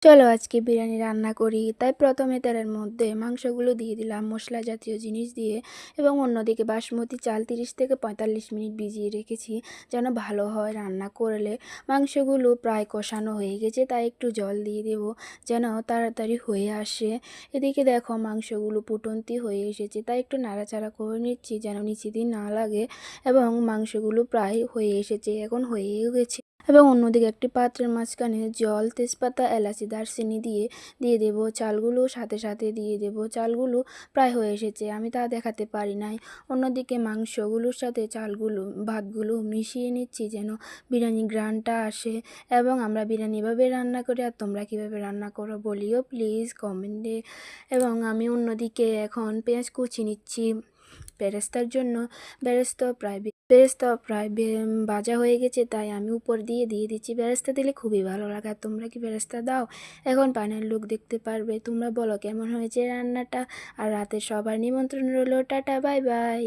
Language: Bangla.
চলো আজকে বিরিয়ানি রান্না করি। তাই প্রথমে তেলের মধ্যে মাংসগুলো দিয়ে দিলাম মশলা জাতীয় জিনিস দিয়ে, এবং অন্যদিকে বাসমতি চাল 30 থেকে 45 মিনিট ভিজিয়ে রেখেছি যেন ভালো হয় রান্না করলে। মাংসগুলো প্রায় কষানো হয়ে গেছে, তাই একটু জল দিয়ে দেবো যেন তাড়াতাড়ি হয়ে আসে। এদিকে দেখো মাংসগুলো ফুটন্তি হয়ে এসেছে, তাই একটু নাড়াচাড়া করে নিচ্ছি যেন নিচে দিয়ে না লাগে, এবং মাংসগুলো প্রায় হয়ে এসেছে, এখন হয়েও গেছে। এবং অন্যদিকে একটি পাত্রের মাঝখানে জল, তেজপাতা, এলাচি, দারচিনি দিয়ে দেব চালগুলো, সাথে সাথে দিয়ে দেব চালগুলো। প্রায় হয়ে এসেছে, আমি তা দেখাতে পারি নাই। অন্যদিকে মাংসগুলোর সাথে চালগুলো, ভাতগুলো মিশিয়ে নিচ্ছি যেন বিরিয়ানি গ্রানটা আসে। এবং আমরা বিরিয়ানি এভাবে রান্না করি, আর তোমরা কীভাবে রান্না করো বলিও প্লিজ কমেন্টে। এবং আমি অন্যদিকে এখন পেঁয়াজ কুচি নিচ্ছি বেরেস্তার জন্য। বেরেস্তা প্রায় ভাজা হয়ে গেছে, তাই আমি উপর দিয়ে দিচ্ছি। বেরেস্তা দিলে খুবই ভালো লাগে। আর তোমরা কি বেরেস্তা দাও? এখন পানের লুক দেখতে পারবে, তোমরা বলো কেমন হয়েছে রান্নাটা। আর রাতে সবার নিমন্ত্রণ রইল। Tata, bye bye.